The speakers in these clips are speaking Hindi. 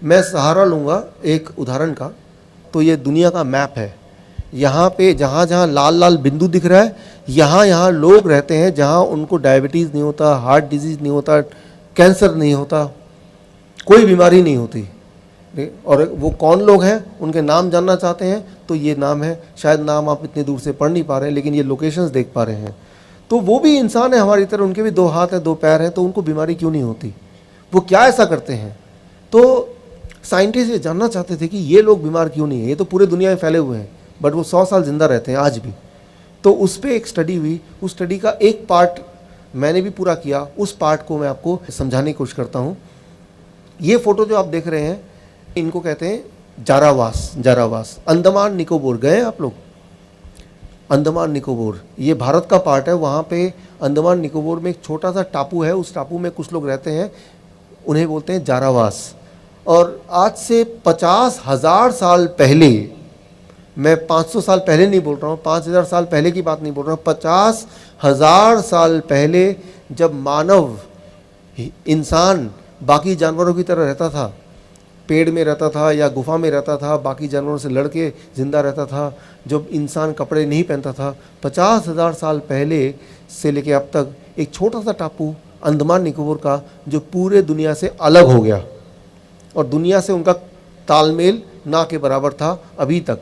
मैं सहारा लूँगा एक उदाहरण का। तो ये दुनिया का मैप है। यहाँ पे जहाँ जहाँ लाल लाल बिंदु दिख रहा है, यहाँ यहाँ लोग रहते हैं जहाँ उनको डायबिटीज़ नहीं होता, हार्ट डिजीज़ नहीं होता, कैंसर नहीं होता, कोई बीमारी नहीं होती। और वो कौन लोग हैं, उनके नाम जानना चाहते हैं तो ये नाम है, शायद नाम आप इतनी दूर से पढ़ नहीं पा रहे हैं लेकिन ये लोकेशंस देख पा रहे हैं। तो वो भी इंसान है हमारी तरह, उनके भी 2 हाथ हैं, 2 पैर हैं, तो उनको बीमारी क्यों नहीं होती? वो क्या ऐसा करते हैं? तो साइंटिस्ट ये जानना चाहते थे कि ये लोग बीमार क्यों नहीं है, ये तो पूरे दुनिया में फैले हुए हैं बट वो 100 साल जिंदा रहते हैं आज भी। तो उस पर एक स्टडी हुई, उस स्टडी का एक पार्ट मैंने भी पूरा किया, उस पार्ट को मैं आपको समझाने की कोशिश करता हूँ। ये फोटो जो आप देख रहे हैं, इनको कहते हैं जारावास। जारावास अंडमान निकोबार गए हैं आप लोग? अंडमान निकोबार ये भारत का पार्ट है। वहाँ पे अंडमान निकोबार में एक छोटा सा टापू है, उस टापू में कुछ लोग रहते हैं, उन्हें बोलते हैं जारावास। और आज से 50,000 साल पहले, मैं 500 साल पहले नहीं बोल रहा हूँ, 5,000 साल पहले की बात नहीं बोल रहा हूँ, 50,000 साल पहले जब मानव इंसान बाकी जानवरों की तरह रहता था, पेड़ में रहता था या गुफा में रहता था, बाकी जानवरों से लड़के ज़िंदा रहता था, जब इंसान कपड़े नहीं पहनता था, 50,000 साल पहले से लेके अब तक एक छोटा सा टापू अंडमान निकोबार का जो पूरे दुनिया से अलग हो गया और दुनिया से उनका तालमेल ना के बराबर था अभी तक।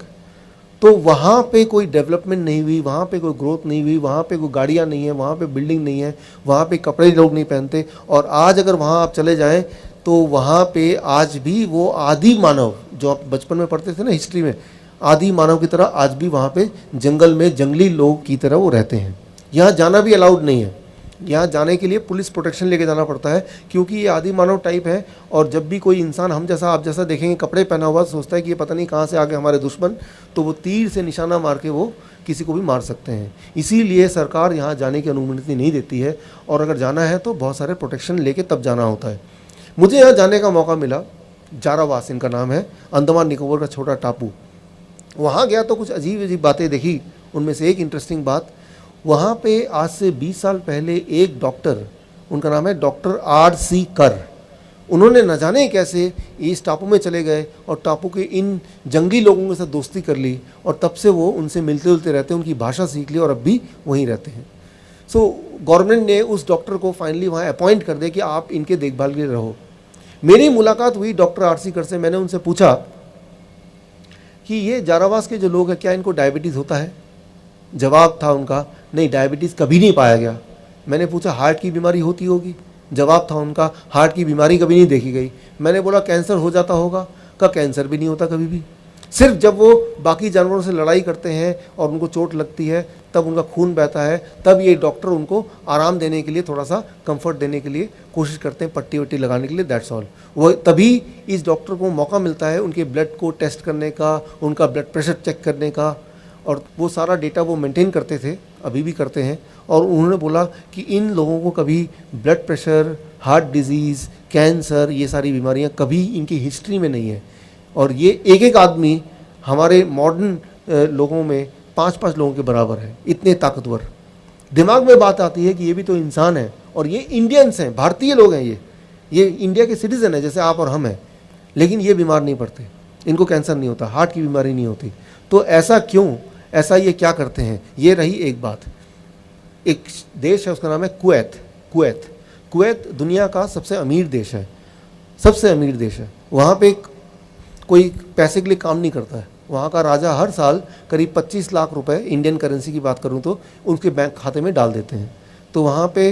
तो वहाँ पे कोई डेवलपमेंट नहीं हुई, वहाँ पे कोई ग्रोथ नहीं हुई, वहाँ पे कोई गाड़ियाँ नहीं है, वहाँ पे बिल्डिंग नहीं है, वहाँ पे कपड़े लोग नहीं पहनते। और आज अगर वहाँ आप चले जाएं तो वहाँ पे आज भी वो आदि मानव जो आप बचपन में पढ़ते थे ना हिस्ट्री में, आदि मानव की तरह आज भी वहाँ पे जंगल में जंगली लोग की तरह वो रहते हैं। यहाँ जाना भी अलाउड नहीं है, यहाँ जाने के लिए पुलिस प्रोटेक्शन लेके जाना पड़ता है क्योंकि ये आदि मानव टाइप है। और जब भी कोई इंसान हम जैसा आप जैसा देखेंगे कपड़े पहना हुआ, सोचता है कि ये पता नहीं कहाँ से आ गए हमारे दुश्मन, तो वो तीर से निशाना मार के वो किसी को भी मार सकते हैं। इसीलिए सरकार यहाँ जाने की अनुमति नहीं देती है और अगर जाना है तो बहुत सारे प्रोटेक्शन लेके तब जाना होता है। मुझे यहाँ जाने का मौका मिला, जारावास इनका नाम है, अंडमान निकोबार का छोटा टापू। वहाँ गया तो कुछ अजीब अजीब बातें देखी। उनमें से एक इंटरेस्टिंग बात, वहाँ पे आज से 20 साल पहले एक डॉक्टर, उनका नाम है डॉक्टर R.C. कर, उन्होंने न जाने कैसे इस टापू में चले गए और टापू के इन जंगली लोगों के साथ दोस्ती कर ली और तब से वो उनसे मिलते जुलते रहते हैं, उनकी भाषा सीख ली और अब भी वहीं रहते हैं। सो गवर्नमेंट ने उस डॉक्टर को फाइनली वहाँ अपॉइंट कर दिया कि आप इनके देखभाल के लिए रहो। मेरी मुलाकात हुई डॉक्टर R.C. कर से। मैंने उनसे पूछा कि ये जारावास के जो लोग हैं क्या इनको डायबिटीज़ होता है? जवाब था उनका, नहीं डायबिटीज़ कभी नहीं पाया गया। मैंने पूछा हार्ट की बीमारी होती होगी? जवाब था उनका, हार्ट की बीमारी कभी नहीं देखी गई। मैंने बोला कैंसर हो जाता होगा? का कैंसर भी नहीं होता कभी भी। सिर्फ जब वो बाकी जानवरों से लड़ाई करते हैं और उनको चोट लगती है तब उनका खून बहता है, तब ये डॉक्टर उनको आराम देने के लिए, थोड़ा सा कंफर्ट देने के लिए कोशिश करते हैं, पट्टी वट्टी लगाने के लिए, दैट्स ऑल। वो तभी इस डॉक्टर को मौका मिलता है उनके ब्लड को टेस्ट करने का, उनका ब्लड प्रेशर चेक करने का, और वो सारा डेटा वो मेंटेन करते थे, अभी भी करते हैं। और उन्होंने बोला कि इन लोगों को कभी blood pressure, heart disease, cancer, ये सारी बीमारियां कभी इनकी हिस्ट्री में नहीं है। और ये एक एक आदमी हमारे मॉडर्न लोगों में 5-5 लोगों के बराबर है, इतने ताकतवर। दिमाग में बात आती है कि ये भी तो इंसान है और ये इंडियंस हैं, भारतीय लोग हैं, ये इंडिया के सिटीज़न हैं जैसे आप और हम हैं, लेकिन ये बीमार नहीं पड़ते, इनको कैंसर नहीं होता, हार्ट की बीमारी नहीं होती। तो ऐसा क्यों? ऐसा ये क्या करते हैं? ये रही एक बात। एक देश है उसका नाम है कुवैत। कुवैत दुनिया का सबसे अमीर देश है, सबसे अमीर देश है। वहाँ पे कोई पैसे के लिए काम नहीं करता है। वहाँ का राजा हर साल करीब 25 लाख रुपए, इंडियन करेंसी की बात करूँ तो, उनके बैंक खाते में डाल देते हैं। तो वहाँ पे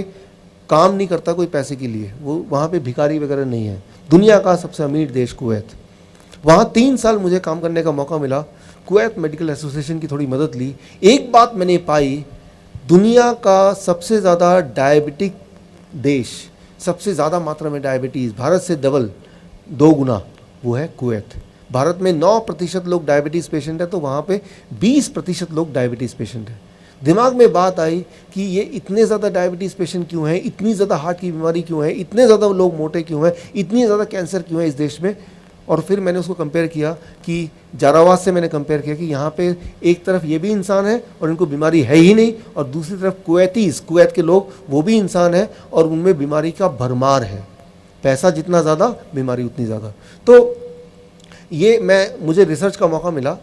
काम नहीं करता कोई पैसे के लिए, वो वहाँ पे भिखारी वगैरह नहीं है। दुनिया का सबसे अमीर देश कुवैत। वहाँ 3 साल मुझे काम करने का मौका मिला। कुवैत मेडिकल एसोसिएशन की थोड़ी मदद ली। एक बात मैंने पाई, दुनिया का सबसे ज़्यादा डायबिटिक देश, सबसे ज़्यादा मात्रा में डायबिटीज़, भारत से डबल 2 गुना, वो है कुवैत। भारत में 9% लोग डायबिटीज़ पेशेंट है, तो वहाँ पे 20% लोग डायबिटीज़ पेशेंट है। दिमाग में बात आई कि ये इतने ज़्यादा डायबिटीज़ पेशेंट क्यों हैं, इतनी ज़्यादा हार्ट की बीमारी क्यों है, इतने ज़्यादा लोग मोटे क्यों हैं, इतनी ज़्यादा कैंसर क्यों है इस देश में। और फिर मैंने उसको कंपेयर किया कि जारावास से मैंने कंपेयर किया कि यहाँ पे एक तरफ ये भी इंसान है और इनको बीमारी है ही नहीं, और दूसरी तरफ कुवैत के लोग, वो भी इंसान है और उनमें बीमारी का भरमार है। पैसा जितना ज़्यादा, बीमारी उतनी ज़्यादा। तो ये मुझे रिसर्च का मौका मिला,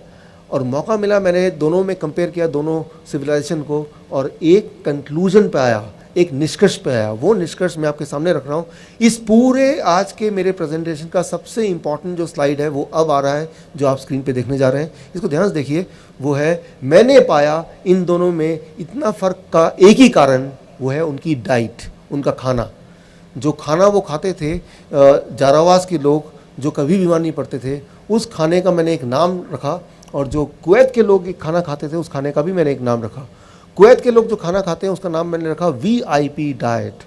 और मौका मिला, मैंने दोनों में कंपेयर किया, दोनों सिविलाइजेशन को, और एक कंक्लूजन पे आया, एक निष्कर्ष पे आया। वो निष्कर्ष मैं आपके सामने रख रहा हूँ। इस पूरे आज के मेरे प्रेजेंटेशन का सबसे इंपॉर्टेंट जो स्लाइड है वो अब आ रहा है, जो आप स्क्रीन पे देखने जा रहे हैं। इसको ध्यान से देखिए। वो है, मैंने पाया इन दोनों में इतना फ़र्क का एक ही कारण, वो है उनकी डाइट, उनका खाना। जो खाना वो खाते थे जारावास के लोग, जो कभी बीमार नहीं पड़ते थे, उस खाने का मैंने एक नाम रखा। और जो कुवैत के लोग खाना खाते थे, उस खाने का भी मैंने एक नाम रखा। कुवैत के लोग जो खाना खाते हैं, उसका नाम मैंने रखा VIP डाइट।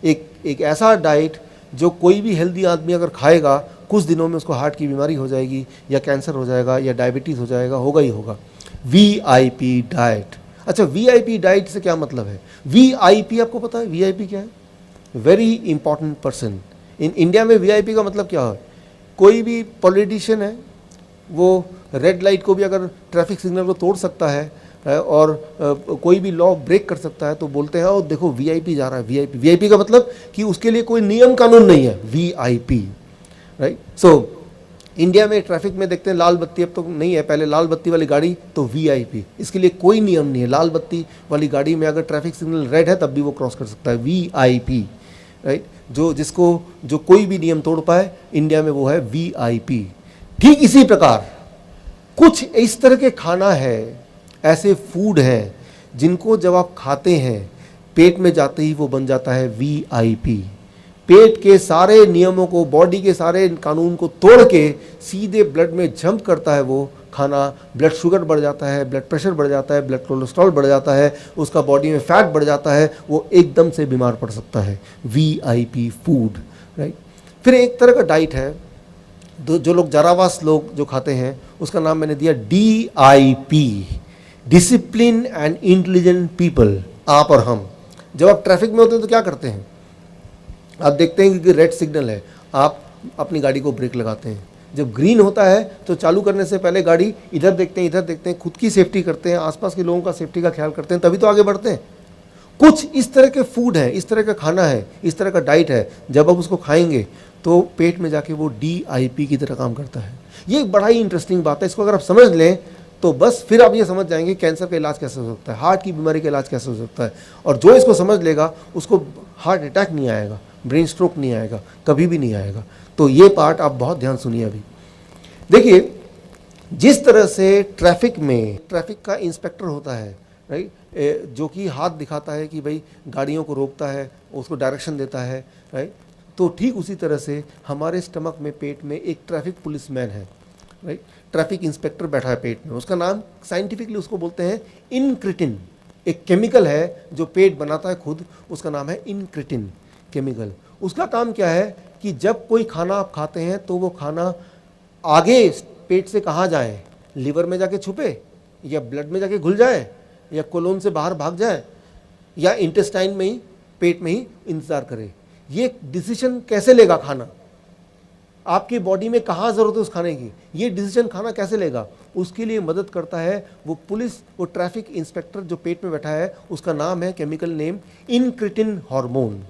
एक ऐसा डाइट जो कोई भी हेल्दी आदमी अगर खाएगा, कुछ दिनों में उसको हार्ट की बीमारी हो जाएगी, या कैंसर हो जाएगा, या डायबिटीज़ हो जाएगा, होगा ही होगा। VIP diet. अच्छा, VIP डाइट से क्या मतलब है? VIP आपको पता है VIP क्या है? Very important person. In India में VIP का मतलब क्या है? कोई भी पॉलिटिशियन है, वो रेड लाइट को भी अगर ट्रैफिक सिग्नल को तोड़ सकता है, और कोई भी लॉ ब्रेक कर सकता है, तो बोलते हैं, और देखो VIP जा रहा है। VIP का मतलब कि उसके लिए कोई नियम कानून नहीं है, VIP, राइट। सो इंडिया में ट्रैफिक में देखते हैं लाल बत्ती अब तो नहीं है, पहले लाल बत्ती वाली गाड़ी तो VIP, इसके लिए कोई नियम नहीं है। लाल बत्ती वाली गाड़ी में अगर ट्रैफिक सिग्नल रेड है तब भी वो क्रॉस कर सकता है, VIP, राइट। जो कोई भी नियम तोड़ पाए इंडिया में, वो है VIP। ठीक इसी प्रकार कुछ इस तरह के खाना है, ऐसे फूड हैं जिनको जब आप खाते हैं, पेट में जाते ही वो बन जाता है VIP। पेट के सारे नियमों को, बॉडी के सारे कानून को तोड़ के सीधे ब्लड में जंप करता है वो खाना। ब्लड शुगर बढ़ जाता है, ब्लड प्रेशर बढ़ जाता है, ब्लड कोलेस्ट्रॉल बढ़ जाता है, उसका बॉडी में फैट बढ़ जाता है, वो एकदम से बीमार पड़ सकता है। VIP food, right. फिर एक तरह का डाइट है जो लोग जारावास लोग जो खाते हैं, उसका नाम मैंने दिया DIP, discipline and intelligent people. आप और हम जब आप ट्रैफिक में होते हैं तो क्या करते हैं? आप देखते हैं कि रेड सिग्नल है, आप अपनी गाड़ी को ब्रेक लगाते हैं। जब ग्रीन होता है तो चालू करने से पहले गाड़ी इधर देखते हैं, खुद की सेफ्टी करते हैं, आसपास के लोगों का सेफ्टी का ख्याल करते हैं, तभी तो आगे बढ़ते हैं। कुछ इस तरह के फूड है, इस तरह का खाना है, इस तरह का डाइट है, जब आप उसको खाएंगे तो पेट में जाके वो DIP की तरह काम करता है। ये एक बड़ा ही इंटरेस्टिंग बात है। इसको अगर आप समझ लें तो बस फिर आप ये समझ जाएंगे कैंसर का इलाज कैसे हो सकता है, हार्ट की बीमारी का इलाज कैसे हो सकता है। और जो इसको समझ लेगा उसको हार्ट अटैक नहीं आएगा, ब्रेन स्ट्रोक नहीं आएगा, कभी भी नहीं आएगा। तो ये पार्ट आप बहुत ध्यान सुनिए। अभी देखिए, जिस तरह से ट्रैफिक में ट्रैफिक का इंस्पेक्टर होता है, राइट, जो कि हाथ दिखाता है कि भाई गाड़ियों को रोकता है, उसको डायरेक्शन देता है, राइट। तो ठीक उसी तरह से हमारे स्टमक में, पेट में एक ट्रैफिक पुलिसमैन है, राइट। ट्रैफिक इंस्पेक्टर बैठा है पेट में, उसका नाम साइंटिफिकली उसको बोलते हैं इनक्रिटिन। एक केमिकल है जो पेट बनाता है खुद, उसका नाम है इनक्रिटिन केमिकल। उसका काम क्या है कि जब कोई खाना आप खाते हैं तो वो खाना आगे पेट से कहाँ जाए, लिवर में जाके छुपे, या ब्लड में जाके घुल जाए, या कोलोन से बाहर भाग जाए, या इंटेस्टाइन में ही, पेट में ही इंतजार करे। ये डिसीजन कैसे लेगा खाना, आपकी बॉडी में कहाँ ज़रूरत है उस खाने की, ये डिसीजन खाना कैसे लेगा, उसके लिए मदद करता है वो पुलिस, वो ट्रैफिक इंस्पेक्टर जो पेट में बैठा है, उसका नाम है, केमिकल नेम, इनक्रिटिन हार्मोन।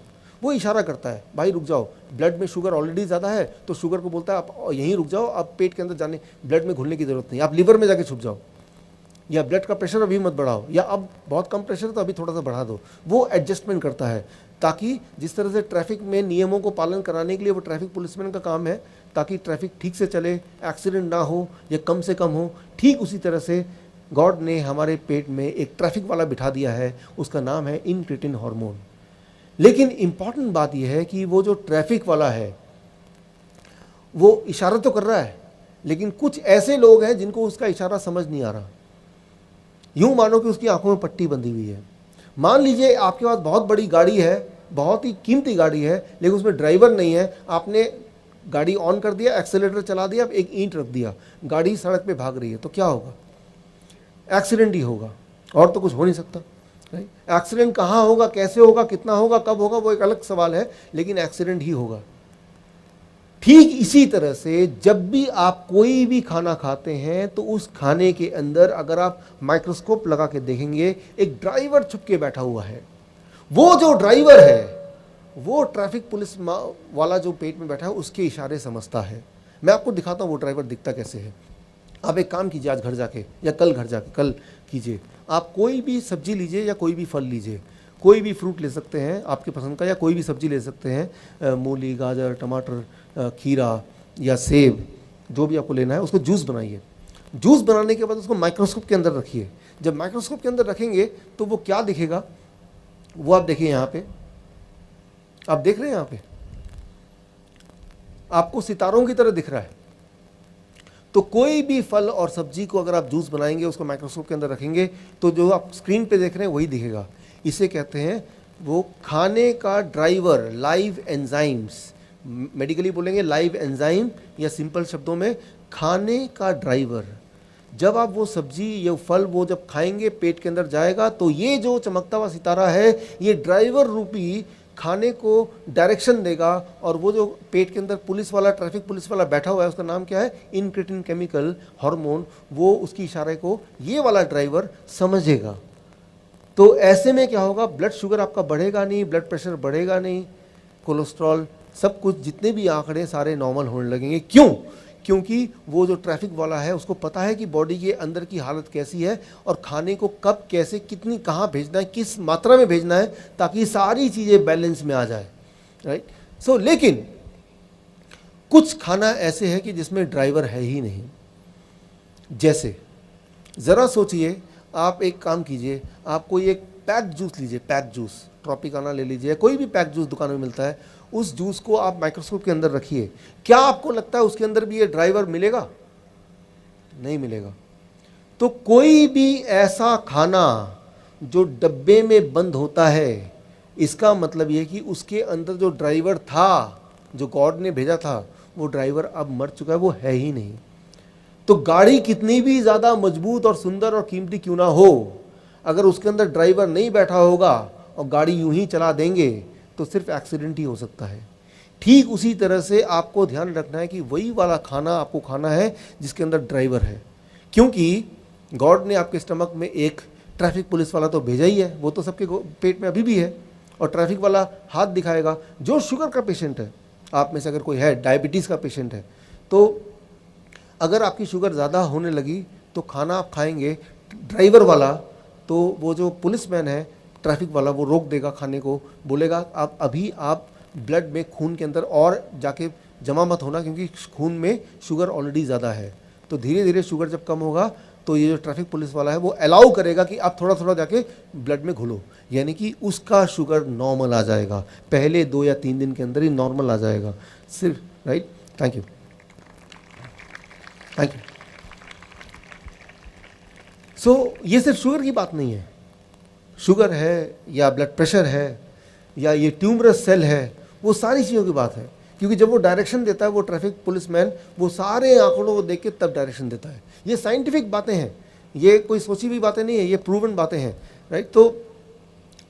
वो इशारा करता है, भाई रुक जाओ, ब्लड में शुगर ऑलरेडी ज़्यादा है, तो शुगर को बोलता है आप यहीं रुक जाओ, अब पेट के अंदर जाने, ब्लड में घुलने की ज़रूरत नहीं, आप लिवर में जाके छुप जाओ, या ब्लड का प्रेशर अभी मत बढ़ाओ, या अब बहुत कम प्रेशर है तो अभी थोड़ा सा बढ़ा दो। वो एडजस्टमेंट करता है, ताकि जिस तरह से ट्रैफिक में नियमों को पालन कराने के लिए वो ट्रैफिक पुलिसमैन का काम है, ताकि ट्रैफिक ठीक से चले, एक्सीडेंट ना हो या कम से कम हो, ठीक उसी तरह से गॉड ने हमारे पेट में एक ट्रैफिक वाला बिठा दिया है, उसका नाम है इनक्रिटिन हार्मोन। लेकिन इंपॉर्टेंट बात यह है कि वो जो ट्रैफिक वाला है वो इशारा तो कर रहा है, लेकिन कुछ ऐसे लोग हैं जिनको उसका इशारा समझ नहीं आ रहा। यूं मानो कि उसकी आंखों में पट्टी बंधी हुई है। मान लीजिए आपके पास बहुत बड़ी गाड़ी है, बहुत ही कीमती गाड़ी है, लेकिन उसमें ड्राइवर नहीं है, आपने गाड़ी ऑन कर दिया, एक्सेलेरेटर चला दिया, एक ईंट रख दिया, गाड़ी सड़क पे भाग रही है, तो क्या होगा? एक्सीडेंट ही होगा, और तो कुछ हो नहीं सकता। एक्सीडेंट कहाँ होगा, कैसे होगा, कितना होगा, कब होगा, वो एक अलग सवाल है, लेकिन एक्सीडेंट ही होगा। ठीक इसी तरह से जब भी आप कोई भी खाना खाते हैं तो उस खाने के अंदर अगर आप माइक्रोस्कोप लगा के देखेंगे, एक ड्राइवर छुप के बैठा हुआ है। वो जो ड्राइवर है वो ट्रैफिक पुलिस वाला जो पेट में बैठा है उसके इशारे समझता है। मैं आपको दिखाता हूँ वो ड्राइवर दिखता कैसे है। आप एक काम कीजिए, आज घर जाके या कल घर जाके, कल कीजिए, आप कोई भी सब्जी लीजिए या कोई भी फल लीजिए, कोई भी फ्रूट ले सकते हैं आपके पसंद का, या कोई भी सब्जी ले सकते हैं, मूली, गाजर, टमाटर, खीरा या सेब, जो भी आपको लेना है, उसको जूस बनाइए। जूस बनाने के बाद उसको माइक्रोस्कोप के अंदर रखिए। जब माइक्रोस्कोप के अंदर रखेंगे तो वो क्या दिखेगा, वो आप देखिए। यहाँ पे आप देख रहे हैं, यहाँ पे आपको सितारों की तरह दिख रहा है। तो कोई भी फल और सब्जी को अगर आप जूस बनाएंगे, उसको माइक्रोस्कोप के अंदर रखेंगे, तो जो आप स्क्रीन पे देख रहे हैं वही दिखेगा। इसे कहते हैं वो खाने का ड्राइवर, लाइव एंजाइम्स। मेडिकली बोलेंगे लाइव एंजाइम, या सिंपल शब्दों में खाने का ड्राइवर। जब आप वो सब्जी या फल वो जब खाएंगे, पेट के अंदर जाएगा, तो ये जो चमकता हुआ सितारा है, ये ड्राइवर रूपी खाने को डायरेक्शन देगा। और वो जो पेट के अंदर पुलिस वाला, ट्रैफिक पुलिस वाला बैठा हुआ है, उसका नाम क्या है, इंक्रेटिन केमिकल हार्मोन, वो उसकी इशारे को ये वाला ड्राइवर समझेगा। तो ऐसे में क्या होगा, ब्लड शुगर आपका बढ़ेगा नहीं, ब्लड प्रेशर बढ़ेगा नहीं, कोलेस्ट्रॉल, सब कुछ जितने भी आंकड़े सारे नॉर्मल होने लगेंगे। क्यों? क्योंकि वो जो ट्रैफिक वाला है उसको पता है कि बॉडी के अंदर की हालत कैसी है और खाने को कब, कैसे, कितनी, कहाँ भेजना है, किस मात्रा में भेजना है, ताकि सारी चीज़ें बैलेंस में आ जाए, राइट। सो लेकिन कुछ खाना ऐसे है कि जिसमें ड्राइवर है ही नहीं। जैसे ज़रा सोचिए, आप एक काम कीजिए, आप कोई एक पैक जूस लीजिए, पैक जूस, ट्रॉपिकाना ले लीजिए, कोई भी पैक जूस दुकान में मिलता है, उस जूस को आप माइक्रोस्कोप के अंदर रखिए। क्या आपको लगता है उसके अंदर भी ये ड्राइवर मिलेगा? नहीं मिलेगा। तो कोई भी ऐसा खाना जो डब्बे में बंद होता है, इसका मतलब ये कि उसके अंदर जो ड्राइवर था, जो गॉड ने भेजा था, वो ड्राइवर अब मर चुका है, वो है ही नहीं। तो गाड़ी कितनी भी ज़्यादा मजबूत और सुंदर और कीमती क्यों ना हो, अगर उसके अंदर ड्राइवर नहीं बैठा होगा और गाड़ी यूं ही चला देंगे, तो सिर्फ एक्सीडेंट ही हो सकता है। ठीक उसी तरह से आपको ध्यान रखना है कि वही वाला खाना आपको खाना है जिसके अंदर ड्राइवर है। क्योंकि गॉड ने आपके स्टमक में एक ट्रैफिक पुलिस वाला तो भेजा ही है, वो तो सबके पेट में अभी भी है, और ट्रैफिक वाला हाथ दिखाएगा। जो शुगर का पेशेंट है, आप में से अगर कोई है, डायबिटीज़ का पेशेंट है, तो अगर आपकी शुगर ज़्यादा होने लगी तो खाना आप खाएंगे ड्राइवर वाला, तो वो जो पुलिसमैन है, ट्रैफिक वाला, वो रोक देगा खाने को, बोलेगा आप अभी आप ब्लड में, खून के अंदर और जाके जमा मत होना, क्योंकि खून में शुगर ऑलरेडी ज़्यादा है। तो धीरे धीरे शुगर जब कम होगा तो ये जो ट्रैफिक पुलिस वाला है वो अलाउ करेगा कि आप थोड़ा थोड़ा जाके ब्लड में घुलो, यानी कि उसका शुगर नॉर्मल आ जाएगा, पहले 2 या 3 दिन के अंदर ही नॉर्मल आ जाएगा सिर्फ, right. Thank you, thank you. So ये सिर्फ शुगर की बात नहीं है, शुगर है या ब्लड प्रेशर है या ये ट्यूमरस सेल है, वो सारी चीज़ों की बात है। क्योंकि जब वो डायरेक्शन देता है, वो ट्रैफिक पुलिसमैन, वो सारे आंकड़ों को देख के तब डायरेक्शन देता है। ये साइंटिफिक बातें हैं, ये कोई सोची हुई बातें नहीं है, ये प्रूवन बातें हैं, राइट। तो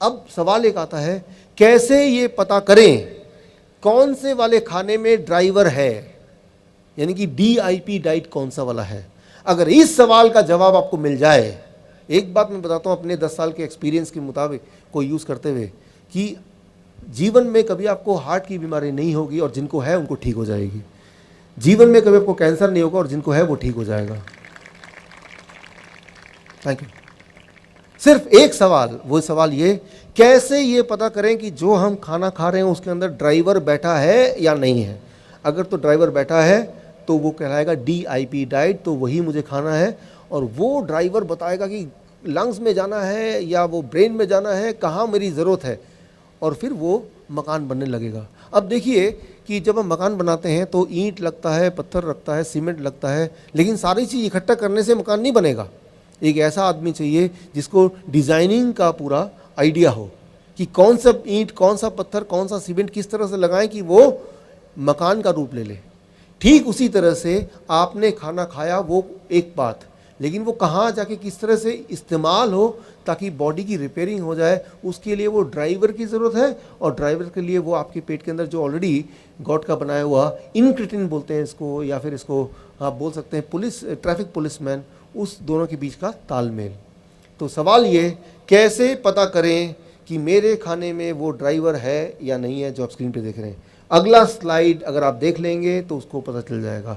अब सवाल एक आता है, कैसे ये पता करें कौन से वाले खाने में ड्राइवर है, यानी कि DIP डाइट कौन सा वाला है। अगर इस सवाल का जवाब आपको मिल जाए, एक बात मैं बताता हूँ अपने 10 साल के एक्सपीरियंस के मुताबिक को यूज़ करते हुए, कि जीवन में कभी आपको हार्ट की बीमारी नहीं होगी और जिनको है उनको ठीक हो जाएगी। जीवन में कभी आपको कैंसर नहीं होगा और जिनको है वो ठीक हो जाएगा। Thank you. सिर्फ एक सवाल, वो सवाल ये, कैसे ये पता करें कि जो हम खाना खा रहे हैं उसके अंदर ड्राइवर बैठा है या नहीं है। अगर तो ड्राइवर बैठा है तो वो कहलाएगा DIP डाइट, तो वही मुझे खाना है, और वो ड्राइवर बताएगा कि लंग्स में जाना है या वो ब्रेन में जाना है, कहाँ मेरी ज़रूरत है, और फिर वो मकान बनने लगेगा। अब देखिए कि जब हम मकान बनाते हैं तो ईंट लगता है, पत्थर लगता है, सीमेंट लगता है, लेकिन सारी चीज़ इकट्ठा करने से मकान नहीं बनेगा। एक ऐसा आदमी चाहिए जिसको डिज़ाइनिंग का पूरा आइडिया हो कि कौन सा ईंट, कौन सा पत्थर, कौन सा सीमेंट किस तरह से लगाएं कि वो मकान का रूप ले ले। ठीक उसी तरह से आपने खाना खाया, वो एक बात, लेकिन वो कहाँ जाके किस तरह से इस्तेमाल हो ताकि बॉडी की रिपेयरिंग हो जाए, उसके लिए वो ड्राइवर की ज़रूरत है। और ड्राइवर के लिए वो आपके पेट के अंदर जो ऑलरेडी गॉड का बनाया हुआ इंक्रेटिन बोलते हैं इसको, या फिर इसको आप बोल सकते हैं ट्रैफिक पुलिसमैन, उस दोनों के बीच का तालमेल। तो सवाल ये, कैसे पता करें कि कि मेरे खाने में वो ड्राइवर है या नहीं है जो आप स्क्रीन पे देख रहे हैं। अगला स्लाइड अगर आप देख लेंगे तो उसको पता चल जाएगा।